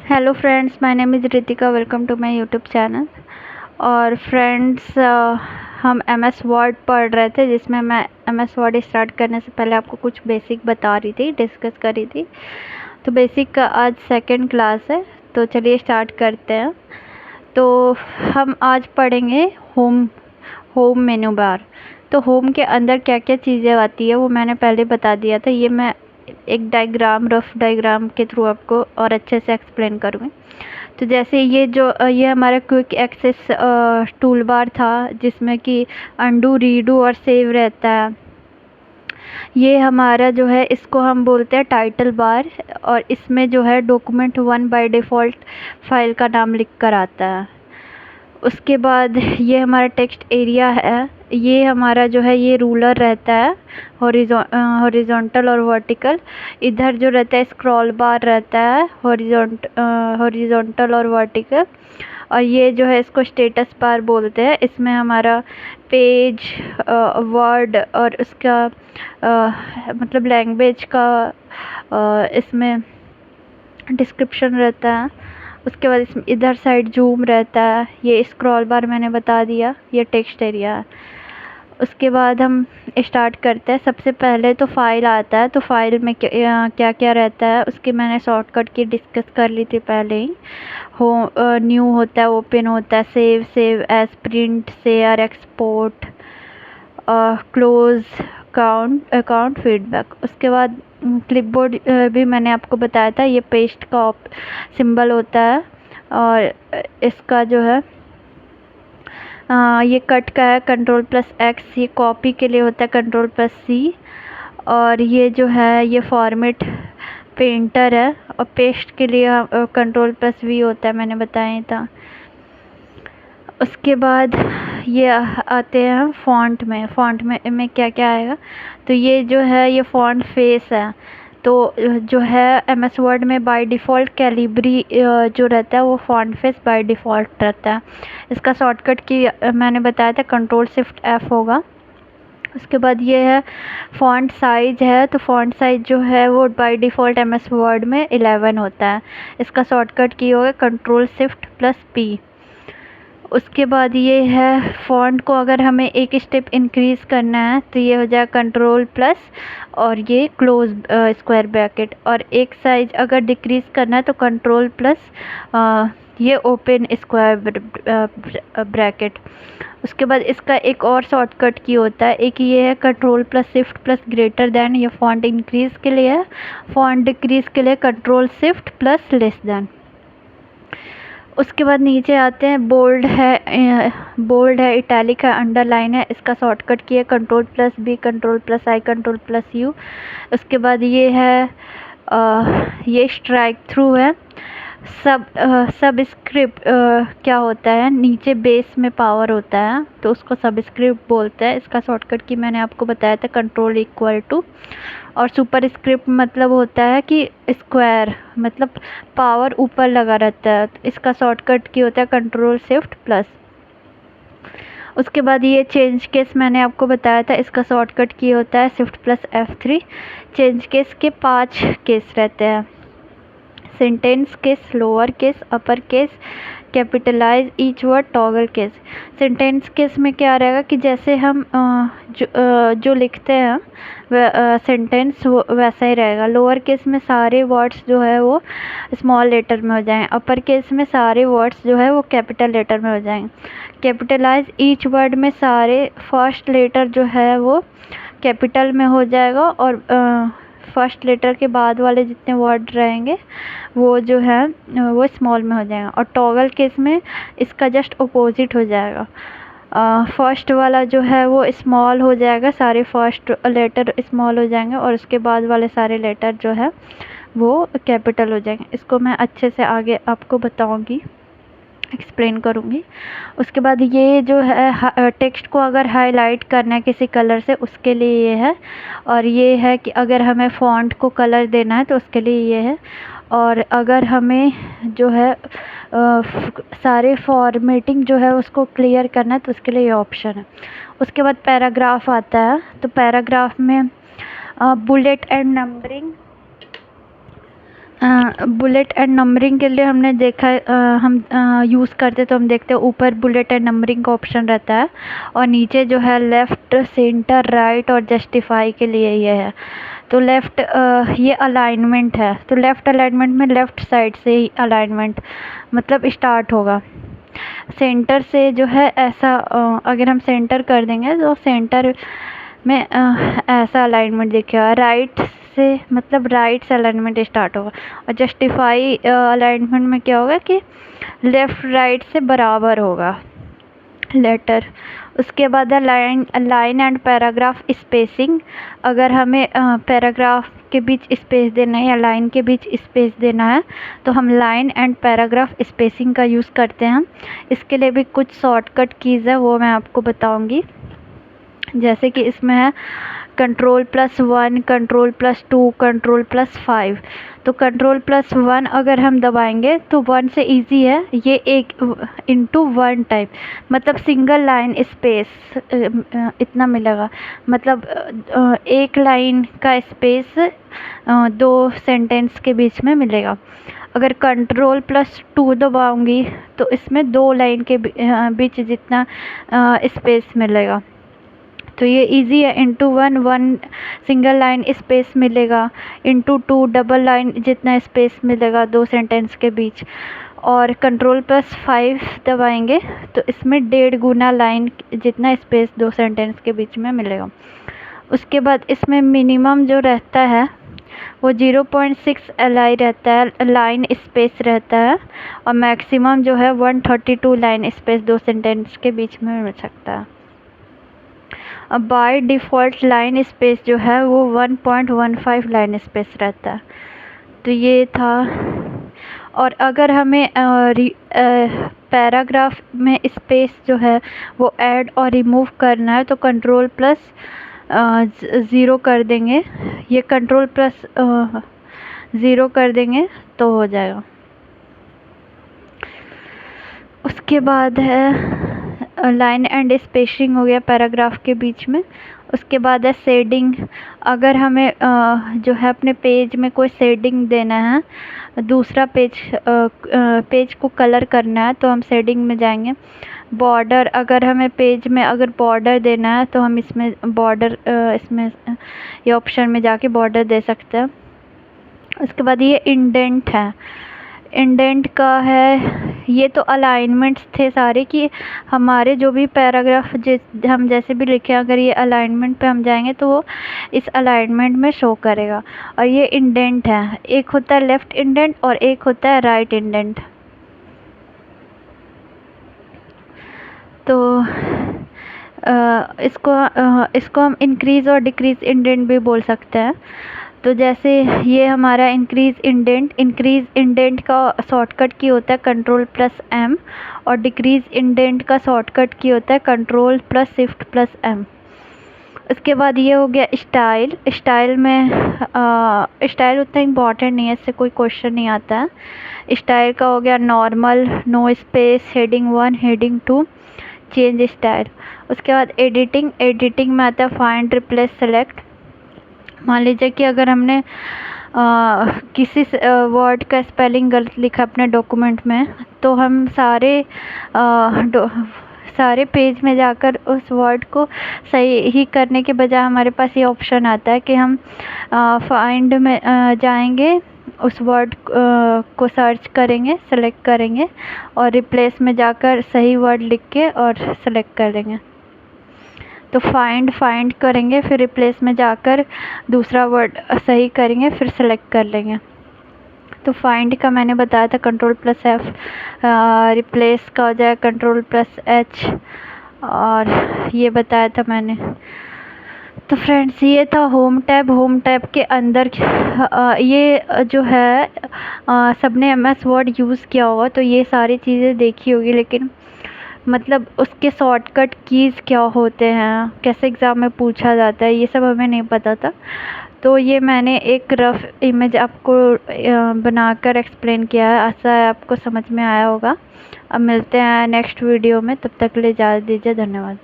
Hello friends, my name is Ritika. Welcome to my YouTube channel. और friends, हम MS word पढ़ रहे थे, जिसमें मैं एमएस वर्ड स्टार्ट करने से पहले आपको कुछ बेसिक बता रही थी, डिस्कस कर रही थी। तो बेसिक का आज सेकंड क्लास है, तो चलिए स्टार्ट करते हैं। तो हम आज पढ़ेंगे होम मेनू बार। तो होम के अंदर क्या क्या चीज़ें आती है वो मैंने पहले बता दिया था। ये मैं एक डायग्राम, रफ डायग्राम के थ्रू आपको और अच्छे से एक्सप्लेन करूँगी। तो जैसे ये हमारा क्विक एक्सेस टूल बार था, जिसमें कि अंडू, रीडू और सेव रहता है। ये हमारा जो है, इसको हम बोलते हैं टाइटल बार। और इसमें जो है डॉक्यूमेंट 1 बाय डिफ़ॉल्ट फाइल का नाम लिख कर आता है। उसके बाद ये हमारा टेक्स्ट एरिया है। ये हमारा जो है, ये रूलर रहता है, हॉरिजॉन्टल और वर्टिकल। इधर जो रहता है स्क्रॉल बार रहता है, हॉरिजॉन्टल और वर्टिकल। और ये जो है, इसको स्टेटस बार बोलते हैं। इसमें हमारा पेज, वर्ड और उसका मतलब लैंग्वेज का इसमें डिस्क्रिप्शन रहता है। उसके बाद इसमें इधर साइड जूम रहता है। ये स्क्रॉल बार मैंने बता दिया, ये टेक्स्ट एरिया है। उसके बाद हम स्टार्ट करते हैं। सबसे पहले तो फाइल आता है। तो फाइल में क्या क्या रहता है उसकी मैंने शॉर्टकट की डिस्कस कर ली थी पहले ही। न्यू होता है, ओपन होता है, save as, print, share, export, close, account, feedback. उसके बाद क्लिपबोर्ड भी मैंने आपको बताया था। ये पेस्ट का सिंबल होता है। और इसका जो है ये कट का है, Ctrl+X। ये कॉपी के लिए होता है, Ctrl+C। और ये जो है, ये फॉर्मेट पेंटर है। और पेस्ट के लिए Ctrl+V होता है, मैंने बताया था। उसके बाद ये आते हैं हम फ़ॉन्ट में क्या क्या आएगा। तो ये जो है, ये फ़ॉन्ट फेस है। तो जो है एमएस वर्ड में बाय डिफ़ॉल्ट कैलिब्री जो रहता है, वो फ़ॉन्ट फेस बाय डिफ़ॉल्ट रहता है। इसका शॉर्टकट की मैंने बताया था, Ctrl+Shift+F होगा। उसके बाद ये है फ़ॉन्ट साइज़ है। तो फ़ॉन्ट साइज़ जो है वो बाय डिफ़ॉल्ट एमएस वर्ड में 11 होता है। इसका शॉर्टकट की होगा Ctrl+Shift+P। उसके बाद ये है फ़ॉन्ट को अगर हमें एक स्टेप इंक्रीज़ करना है तो ये हो जाएगा Ctrl+ और ये क्लोज स्क्वायर ब्रैकेट। और एक साइज अगर डिक्रीज़ करना है तो Ctrl+ ये ओपन स्क्वायर ब्रैकेट। उसके बाद इसका एक और शॉर्टकट की होता है। एक ये है Ctrl+Shift+ग्रेटर देन, ये फ़ॉन्ट इंक्रीज़ के लिए है। फ़ॉन्ट डिक्रीज़ के लिए Ctrl+Shift+लेस देन। उसके बाद नीचे आते हैं, बोल्ड है, इटैलिक है, अंडरलाइन है। इसका शॉर्टकट की है Ctrl+B, Ctrl+I, Ctrl+U। उसके बाद ये है ये स्ट्राइक थ्रू है। सब स्क्रिप्ट क्या होता है, नीचे बेस में पावर होता है, तो उसको सब स्क्रिप्ट बोलते हैं। इसका शॉर्टकट की मैंने आपको बताया था, Ctrl=। और सुपर स्क्रिप्ट मतलब होता है कि स्क्वायर, मतलब पावर ऊपर लगा रहता है, तो इसका शॉर्टकट की होता है Ctrl+Shift+। उसके बाद ये चेंज केस मैंने आपको बताया था। इसका शॉर्टकट की होता है Shift+F3। चेंज केस के 5 केस रहते हैं: sentence case, lower case, upper case, capitalize each word, toggle case. Sentence case में क्या रहेगा कि जैसे हम जो लिखते हैं सेंटेंस वो वैसा ही रहेगा। लोअर केस में सारे वर्ड्स जो है वो स्मॉल लेटर में हो जाएंगे। अपर केस में सारे वर्ड्स जो है वो कैपिटल लेटर में हो जाएंगे। कैपिटलाइज ईच वर्ड में सारे फर्स्ट लेटर जो है वो कैपिटल में हो जाएगा। और फर्स्ट लेटर के बाद वाले जितने वर्ड रहेंगे वो जो है वो स्मॉल में हो जाएगा। और टॉगल केस में इसका जस्ट अपोजिट हो जाएगा। फर्स्ट वाला जो है वो स्मॉल हो जाएगा, सारे फर्स्ट लेटर स्मॉल हो जाएंगे, और उसके बाद वाले सारे लेटर जो है वो कैपिटल हो जाएंगे। इसको मैं अच्छे से आगे आपको बताऊंगी, एक्सप्लेन करूँगी। उसके बाद ये जो है टेक्स्ट को अगर हाईलाइट करना है किसी कलर से, उसके लिए ये है। और ये है कि अगर हमें फ़ॉन्ट को कलर देना है तो उसके लिए ये है। और अगर हमें जो है सारे फॉर्मेटिंग जो है उसको क्लियर करना है तो उसके लिए ये ऑप्शन है। उसके बाद पैराग्राफ आता है। तो पैराग्राफ में bullet and numbering bullet and numbering के लिए हमने देखा है, हम यूज़ करते तो हम देखते हैं ऊपर बुलेट एंड नंबरिंग का ऑप्शन रहता है और नीचे जो है लेफ़्ट, सेंटर, राइट और जस्टिफाई के लिए ये है। तो लेफ़्ट ये अलाइनमेंट है, तो लेफ़्ट अलाइनमेंट में लेफ़्ट साइड से ही अलाइनमेंट मतलब स्टार्ट होगा। सेंटर से जो है ऐसा अगर हम सेंटर कर देंगे तो सेंटर में ऐसा अलाइनमेंट दिखेगा। राइट से मतलब राइट से अलाइनमेंट स्टार्ट होगा और जस्टिफाई अलाइनमेंट में क्या होगा कि लेफ़्ट राइट से बराबर होगा लेटर। उसके बाद है लाइन एंड पैराग्राफ स्पेसिंग। अगर हमें पैराग्राफ के बीच स्पेस देना है या लाइन के बीच स्पेस देना है तो हम लाइन एंड पैराग्राफ स्पेसिंग का यूज़ करते हैं। इसके लिए भी कुछ शॉर्टकट कीज़ है, वो मैं आपको बताऊंगी। जैसे कि इसमें है Ctrl+1, Ctrl+2, Ctrl+5। तो Ctrl+1 अगर हम दबाएंगे तो 1 से इजी है, ये एक इंटू 1 टाइप मतलब सिंगल लाइन स्पेस इतना मिलेगा, मतलब एक लाइन का स्पेस 2 सेंटेंस के बीच में मिलेगा। अगर Ctrl+2 दबाऊंगी तो इसमें 2 लाइन के बीच जितना स्पेस मिलेगा। तो ये इजी है। इंटू 1 सिंगल लाइन स्पेस मिलेगा, इंटू 2 डबल लाइन जितना स्पेस मिलेगा 2 सेंटेंस के बीच। और Ctrl+5 दबाएंगे तो इसमें 1.5 गुना लाइन जितना स्पेस 2 सेंटेंस के बीच में मिलेगा। उसके बाद इसमें मिनिमम जो रहता है वो 0.6 li रहता है, लाइन स्पेस रहता है, और मैक्सिमम जो है 132 लाइन स्पेस 2 सेंटेंस के बीच में मिल सकता है। अब बाय डिफ़ॉल्ट लाइन स्पेस जो है वो 1.15 लाइन स्पेस रहता है। तो ये था। और अगर हमें पैराग्राफ में स्पेस जो है वो ऐड और रिमूव करना है तो Ctrl+0 कर देंगे, ये Ctrl+0 कर देंगे तो हो जाएगा। उसके बाद है लाइन एंड स्पेसिंग हो गया पैराग्राफ के बीच में। उसके बाद है शेडिंग। अगर हमें जो है अपने पेज में कोई शेडिंग देना है, दूसरा पेज को कलर करना है तो हम शेडिंग में जाएंगे। बॉर्डर, अगर हमें पेज में अगर बॉर्डर देना है तो हम इसमें बॉर्डर इसमें ये ऑप्शन में जाके बॉर्डर दे सकते हैं। उसके बाद ये इंडेंट है। इंडेंट का है, ये तो अलाइनमेंट्स थे सारे कि हमारे जो भी पैराग्राफ हम जैसे भी लिखे अगर ये अलाइनमेंट पे हम जाएंगे तो वो इस अलाइनमेंट में शो करेगा। और ये इंडेंट है, एक होता है लेफ़्ट इंडेंट और एक होता है राइट इंडेंट। तो इसको हम इंक्रीज़ और डिक्रीज़ इंडेंट भी बोल सकते हैं। तो जैसे ये हमारा इंक्रीज़ इंडेंट का शॉर्टकट की होता है Ctrl+M और डिक्रीज़ इंडेंट का शॉर्टकट की होता है Ctrl+Shift+M। उसके बाद ये हो गया स्टाइल में स्टाइल उतना इम्पॉर्टेंट नहीं है, इससे कोई क्वेश्चन नहीं आता है। स्टाइल का हो गया normal, no space, heading 1, heading 2, change style. उसके बाद एडिटिंग में आता है फाइंड, रिप्लेस, सेलेक्ट। मान लीजिए कि अगर हमने किसी वर्ड का स्पेलिंग गलत लिखा अपने डॉक्यूमेंट में तो हम सारे पेज में जाकर उस वर्ड को सही ही करने के बजाय हमारे पास ये ऑप्शन आता है कि हम फाइंड में जाएंगे, उस वर्ड को सर्च करेंगे, सेलेक्ट करेंगे और रिप्लेस में जाकर सही वर्ड लिख के और सेलेक्ट करेंगे। तो फाइंड करेंगे, फिर रिप्लेस में जाकर दूसरा वर्ड सही करेंगे, फिर सेलेक्ट कर लेंगे। तो फाइंड का मैंने बताया था Ctrl+F, रिप्लेस का हो जाए Ctrl+H, और ये बताया था मैंने। तो फ्रेंड्स ये था होम टैब के अंदर ये जो है सबने MS वर्ड यूज़ किया होगा तो ये सारी चीज़ें देखी होगी, लेकिन मतलब उसके शॉर्टकट कीज़ क्या होते हैं, कैसे एग्ज़ाम में पूछा जाता है, ये सब हमें नहीं पता था। तो ये मैंने एक रफ़ इमेज आपको बनाकर एक्सप्लेन किया है, आशा है आपको समझ में आया होगा। अब मिलते हैं नेक्स्ट वीडियो में, तब तक के लिए इजाज़त दीजिए, धन्यवाद।